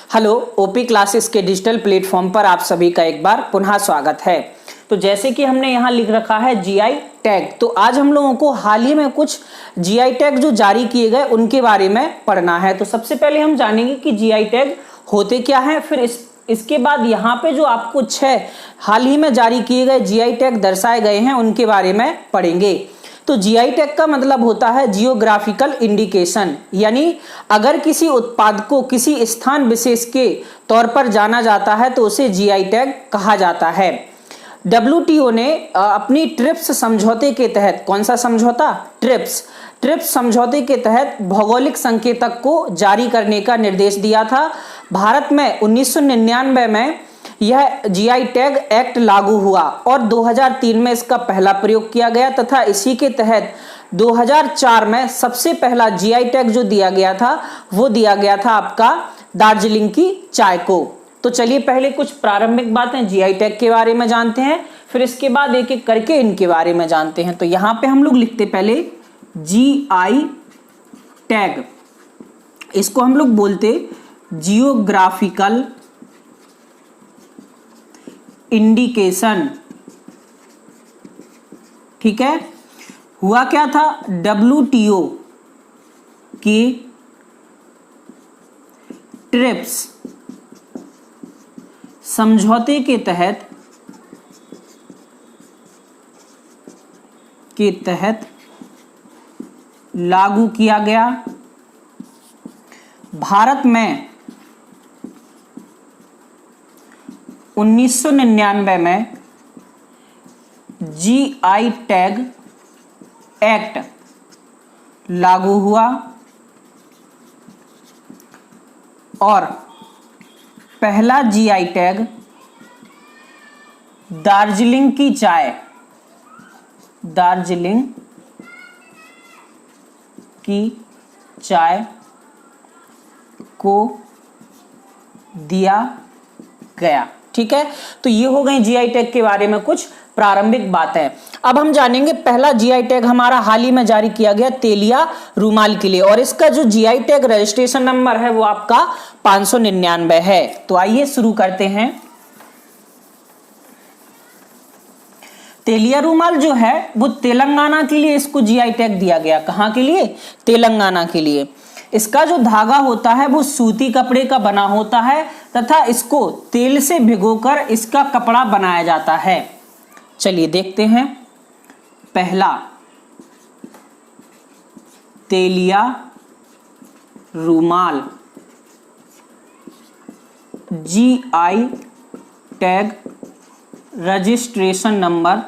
Hello, OP classes के digital platform पर आप सभी का एक बार पुनः स्वागत है। तो जैसे कि हमने यहाँ लिख रखा है जीआई टैग, तो आज हम लोगों को हाल ही में कुछ जीआई टैग जो जारी किए गए उनके बारे में पढ़ना है। तो सबसे पहले हम जानेंगे कि जीआई टैग होते क्या है, फिर इसके बाद यहाँ पे जो आपको 6 हाल ही में जारी किए गए जीआई टैग दर्शाए गए हैं उनके बारे में पढ़ेंगे। तो जीआई टैग का मतलब होता है जियोग्राफिकल इंडिकेशन, यानी अगर किसी उत्पाद को किसी स्थान विशेष के तौर पर जाना जाता है तो उसे जीआई टैग कहा जाता है। डब्ल्यूटीओ ने अपनी ट्रिप्स समझौते के तहत, कौन सा समझौता? ट्रिप्स समझौते के तहत भौगोलिक संकेतक को जारी करने का निर्देश दिया था। भारत में 1999 में यह जीआई टैग एक्ट लागू हुआ और 2003 में इसका पहला प्रयोग किया गया तथा इसी के तहत 2004 में सबसे पहला जीआई टैग जो दिया गया था वो दिया गया था आपका दार्जिलिंग की चाय को। तो चलिए पहले कुछ प्रारंभिक बातें जीआई टैग के बारे में जानते हैं, फिर इसके बाद एक एक करके इनके बारे में जानते हैं। तो यहाँ पे हम लोग लिखते पहले जीआई टैग, इसको हम लोग बोलते जियोग्राफिकल इंडिकेशन। ठीक है, हुआ क्या था? डब्ल्यूटीओ की ट्रिप्स समझौते के तहत लागू किया गया। भारत में 1999 में जीआई टैग एक्ट लागू हुआ और पहला जीआई टैग दार्जिलिंग की चाय को दिया गया। ठीक है, तो ये हो गई जीआई टैग के बारे में कुछ प्रारंभिक बातें। अब हम जानेंगे पहला जीआई टैग हमारा हाल ही में जारी किया गया तेलिया रूमाल के लिए, और इसका जो जीआई टैग रजिस्ट्रेशन नंबर है वो आपका 599 है। तो आइए शुरू करते हैं। तेलिया रूमाल जो है वो तेलंगाना के लिए इसको जीआई टैग दिया गया। कहां के लिए? तेलंगाना के लिए। इसका जो धागा होता है वो सूती कपड़े का बना होता है तथा इसको तेल से भिगोकर इसका कपड़ा बनाया जाता है। चलिए देखते हैं पहला तेलिया रूमाल जीआई टैग रजिस्ट्रेशन नंबर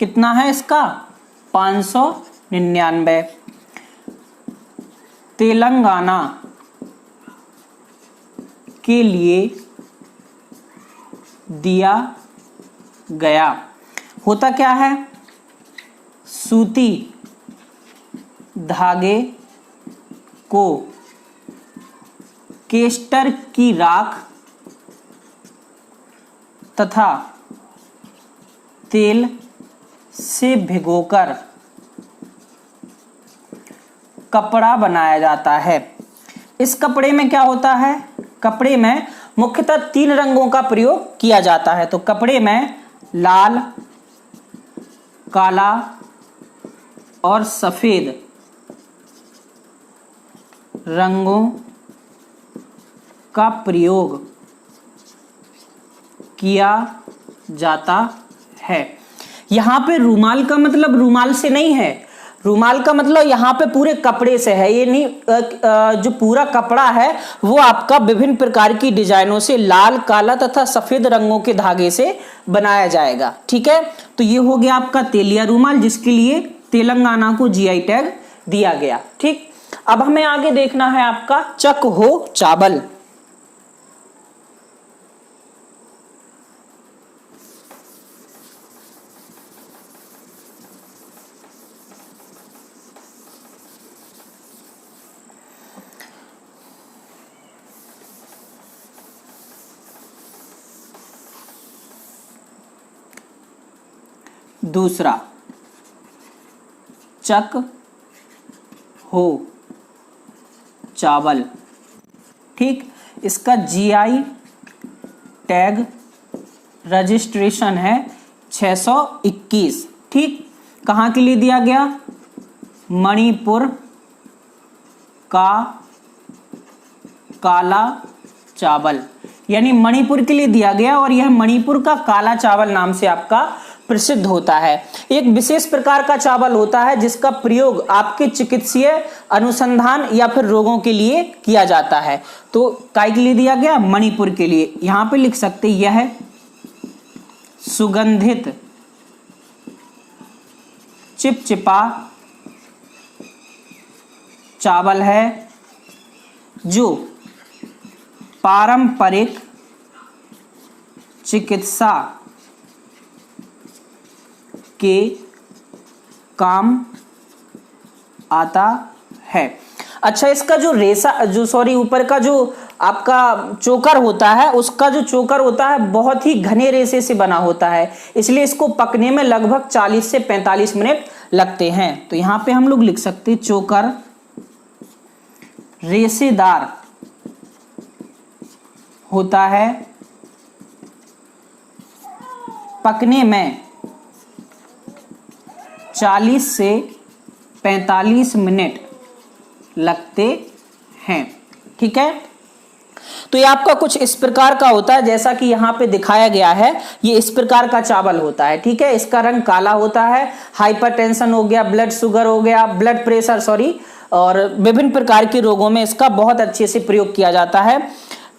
कितना है इसका? 599। तेलंगाना के लिए दिया गया। होता क्या है? सूती धागे को केस्टर की राख तथा तेल से भिगोकर कपड़ा बनाया जाता है। इस कपड़े में क्या होता है? कपड़े में मुख्यतः 3 रंगों का प्रयोग किया जाता है। तो कपड़े में लाल, काला और सफेद रंगों का प्रयोग किया जाता है। यहां पे रूमाल का मतलब रूमाल से नहीं है, रूमाल का मतलब यहाँ पे पूरे कपड़े से है। ये नहीं, जो पूरा कपड़ा है वो आपका विभिन्न प्रकार की डिजाइनों से लाल, काला तथा सफेद रंगों के धागे से बनाया जाएगा। ठीक है, तो ये हो गया आपका तेलिया रूमाल जिसके लिए तेलंगाना को जीआई टैग दिया गया। ठीक, अब हमें आगे देखना है आपका चक हो चावल। दूसरा चक हो चावल। ठीक, इसका जीआई टैग रजिस्ट्रेशन है 621। ठीक, कहाँ के लिए दिया गया? मणिपुर का काला चावल, यानी मणिपुर के लिए दिया गया और यह मणिपुर का काला चावल नाम से आपका प्रसिद्ध होता है। एक विशेष प्रकार का चावल होता है जिसका प्रयोग आपके चिकित्सीय अनुसंधान या फिर रोगों के लिए किया जाता है। तो काय के लिए दिया गया? मणिपुर के लिए। यहां पे लिख सकते यह सुगंधित चिपचिपा चावल है जो पारंपरिक चिकित्सा के काम आता है। अच्छा, इसका जो ऊपर का जो आपका चोकर होता है, उसका जो चोकर होता है बहुत ही घने रेशे से बना होता है, इसलिए इसको पकने में लगभग 40 से 45 मिनट लगते हैं। तो यहां पे हम लोग लिख सकते हैं चोकर रेशेदार होता है, पकने में 40 से 45 मिनट लगते हैं। ठीक है, तो ये आपका कुछ इस प्रकार का होता है जैसा कि यहाँ पे दिखाया गया है। ये इस प्रकार का चावल होता है। ठीक है, इसका रंग काला होता है। हाइपरटेंशन हो गया, ब्लड शुगर हो गया, ब्लड प्रेशर और विभिन्न प्रकार के रोगों में इसका बहुत अच्छे से प्रयोग किया जाता है।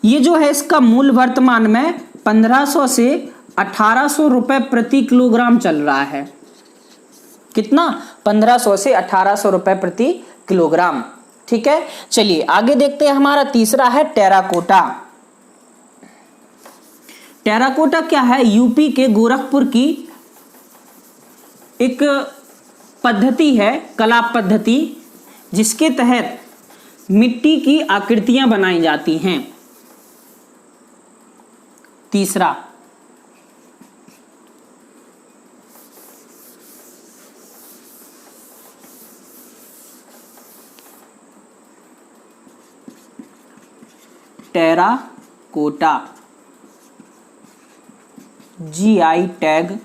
ये जो है इसका मूल वर्तमान में 1500 से 1800 रुपए प्रति किलोग्राम चल रहा है। कितना? 1500 से 1800 रुपए प्रति किलोग्राम। ठीक है, चलिए आगे देखते हैं। हमारा तीसरा है टेराकोटा। टेराकोटा क्या है? यूपी के गोरखपुर की एक पद्धति है, कला पद्धति, जिसके तहत मिट्टी की आकृतियां बनाई जाती हैं। तीसरा टेराकोटा, जीआई टैग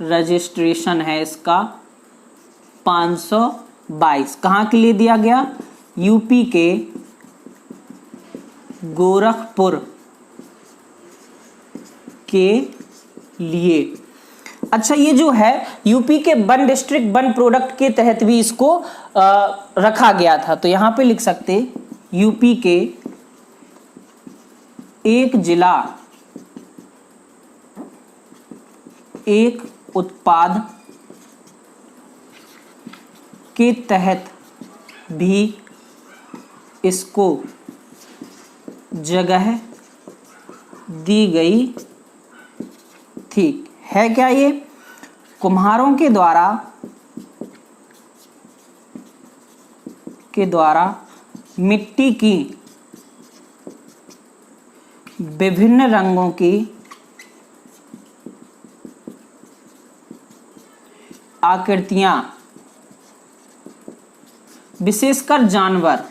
रजिस्ट्रेशन है इसका 522। कहाँ के लिए दिया गया? यूपी के गोरखपुर के लिए। अच्छा, ये जो है यूपी के वन डिस्ट्रिक्ट वन प्रोडक्ट के तहत भी इसको रखा गया था। तो यहां पे लिख सकते यूपी के एक जिला एक उत्पाद के तहत भी इसको जगह दी गई थी। है क्या ये? कुम्हारों के द्वारा मिट्टी की विभिन्न रंगों की आकृतियां, विशेषकर जानवर,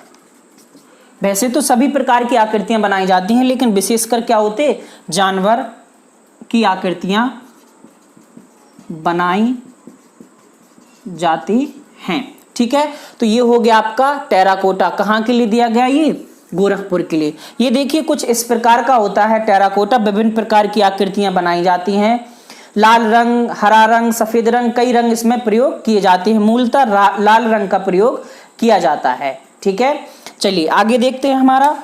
वैसे तो सभी प्रकार की आकृतियां बनाई जाती हैं, लेकिन विशेषकर क्या होते? जानवर की आकृतियां बनाई जाती हैं। ठीक है, तो ये हो गया आपका टेराकोटा। कहाँ के लिए दिया गया? ये गोरखपुर के लिए। ये देखिए कुछ इस प्रकार का होता है टेराकोटा। विभिन्न प्रकार की आकृतियां बनाई जाती हैं। लाल रंग, हरा रंग, सफेद रंग, कई रंग इसमें प्रयोग किए जाते हैं। मूलतः लाल रंग का प्रयोग किया जाता है। ठीक है, चलिए आगे देखते हैं। हमारा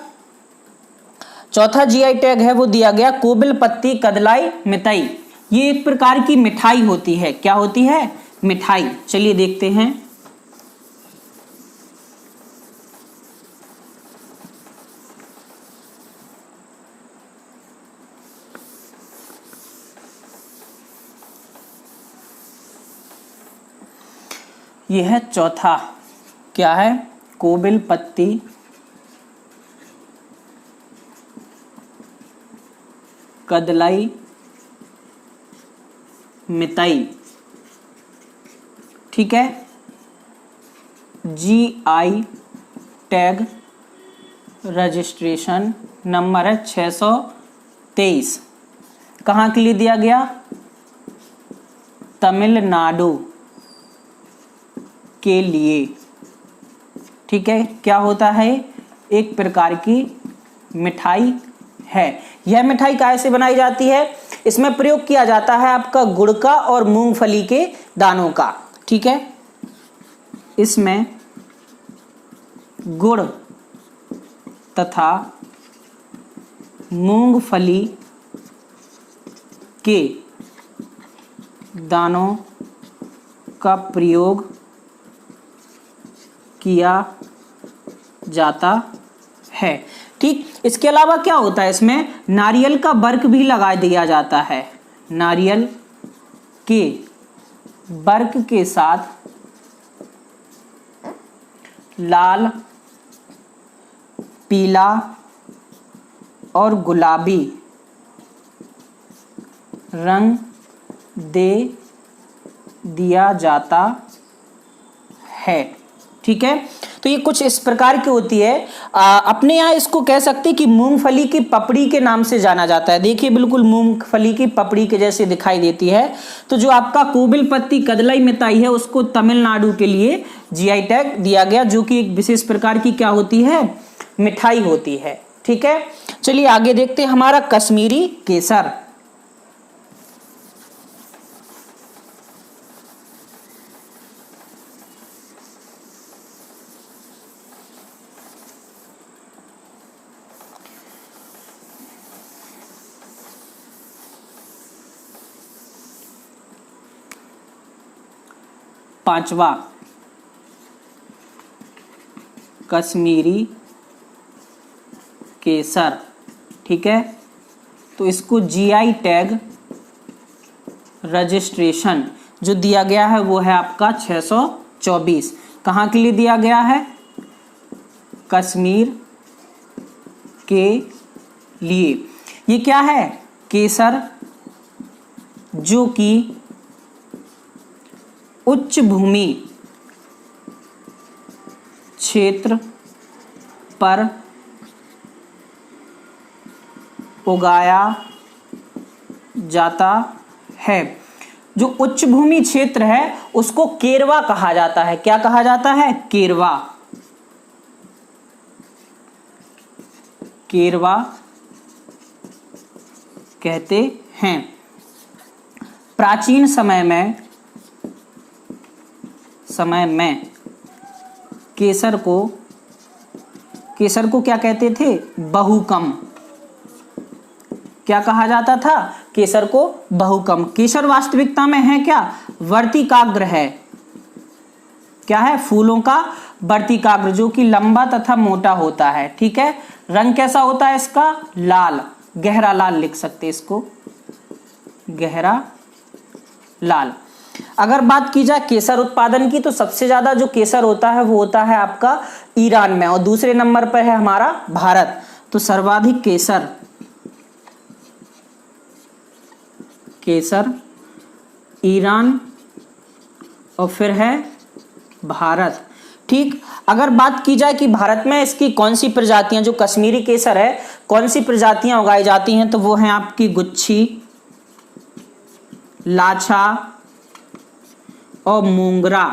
चौथा जीआई टैग है वो दिया गया कोबिल पत्ती कदलाई मिठाई। ये एक प्रकार की मिठाई होती है। क्या होती है? मिठाई। चलिए देखते हैं। यह है चौथा, क्या है? कोबिल पत्ती कदलाई मिताई। ठीक है, जीआई टैग रजिस्ट्रेशन नंबर है 623। कहाँ के लिए दिया गया? तमिलनाडु के लिए। ठीक है, क्या होता है? एक प्रकार की मिठाई है। यह मिठाई काहे से बनाई जाती है? इसमें प्रयोग किया जाता है आपका गुड़ का और मूंगफली के दानों का। ठीक है, इसमें गुड़ तथा मूंगफली के दानों का प्रयोग किया जाता है। ठीक, इसके अलावा क्या होता है? इसमें नारियल का बर्क भी लगा दिया जाता है। नारियल के बर्क के साथ लाल, पीला और गुलाबी रंग दे दिया जाता है। ठीक है, तो ये कुछ इस प्रकार की होती है। अपने यहाँ इसको कह सकते हैं कि मूंगफली की पपड़ी के नाम से जाना जाता है। देखिए बिल्कुल मूंगफली की पपड़ी के जैसे दिखाई देती है। तो जो आपका कोविलपत्ती कदलाई मिठाई है उसको तमिलनाडु के लिए जीआई टैग दिया गया, जो कि एक विशेष प्रकार की क्या होती है? मिठाई होती है। ठीक है, चलिए आगे देखते हैं। हमारा कश्मीरी केसर। पांचवा, कश्मीरी केसर। ठीक है, तो इसको जीआई टैग रजिस्ट्रेशन जो दिया गया है वो है आपका 624। कहाँ के लिए दिया गया है? कश्मीर के लिए। ये क्या है? केसर जो कि उच्च भूमि क्षेत्र पर उगाया जाता है। जो उच्च भूमि क्षेत्र है उसको केरवा कहा जाता है। क्या कहा जाता है? केरवा। केरवा कहते हैं। प्राचीन समय में केसर को क्या कहते थे? बहुकम। क्या कहा जाता था? केसर को बहुकम। केसर वास्तविकता में है क्या? वर्तिकाग्र है। क्या है? फूलों का वर्तिकाग्र, जो कि लंबा तथा मोटा होता है। ठीक है, रंग कैसा होता है इसका? लाल, गहरा लाल लिख सकते हैं इसको, गहरा लाल। अगर बात की जाए केसर उत्पादन की, तो सबसे ज्यादा जो केसर होता है वो होता है आपका ईरान में, और दूसरे नंबर पर है हमारा भारत। तो सर्वाधिक केसर ईरान और फिर है भारत। ठीक, अगर बात की जाए कि भारत में इसकी कौन सी प्रजातियां, जो कश्मीरी केसर है, कौन सी प्रजातियां उगाई जाती हैं, तो वो हैं आपकी गुच्छी, लाछा और मूंगरा।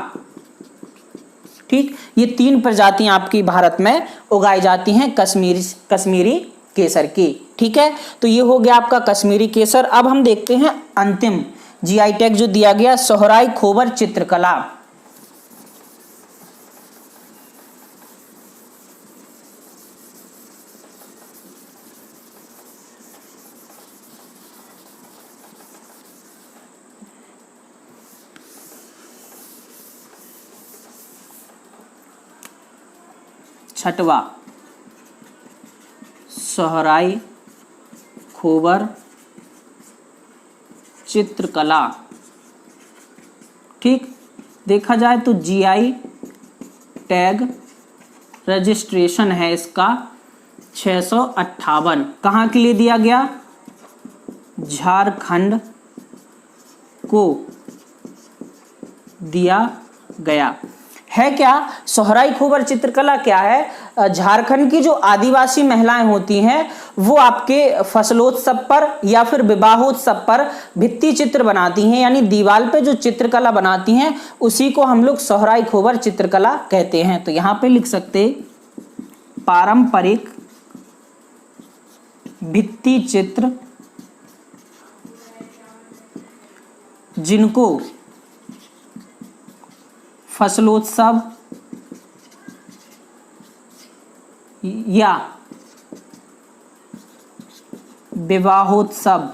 ठीक, ये तीन प्रजातियां आपकी भारत में उगाई जाती हैं कश्मीरी केसर की। ठीक है, तो ये हो गया आपका कश्मीरी केसर। अब हम देखते हैं अंतिम जीआई टैग जो दिया गया, सोहराई खोबर चित्रकला। छठवा, सोहराई खोबर चित्रकला। ठीक, देखा जाए तो जीआई टैग रजिस्ट्रेशन है इसका 658। कहाँ के लिए दिया गया? झारखंड को दिया गया। है क्या? सोहराई खोबर चित्रकला क्या है? झारखंड की जो आदिवासी महिलाएं होती हैं वो आपके फसलोत्सव पर या फिर विवाहोत्सव पर भित्ति चित्र बनाती हैं, यानी दीवार पे जो चित्रकला बनाती हैं उसी को हम लोग सोहराई खोबर चित्रकला कहते हैं। तो यहां पे लिख सकते पारंपरिक भित्ति चित्र जिनको फसलोत्सव या विवाहोत्सव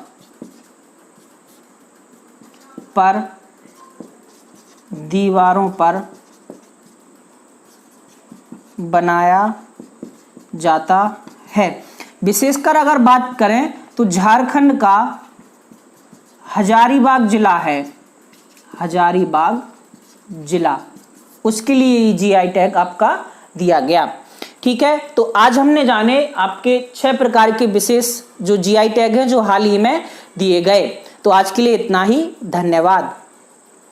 पर दीवारों पर बनाया जाता है। विशेषकर अगर बात करें तो झारखंड का हजारीबाग जिला है, हजारीबाग जिला, उसके लिए जीआई टैग आपका दिया गया। ठीक है, तो आज हमने जाने आपके 6 प्रकार के विशेष जो जीआई टैग हैं जो हाल ही में दिए गए। तो आज के लिए इतना ही, धन्यवाद।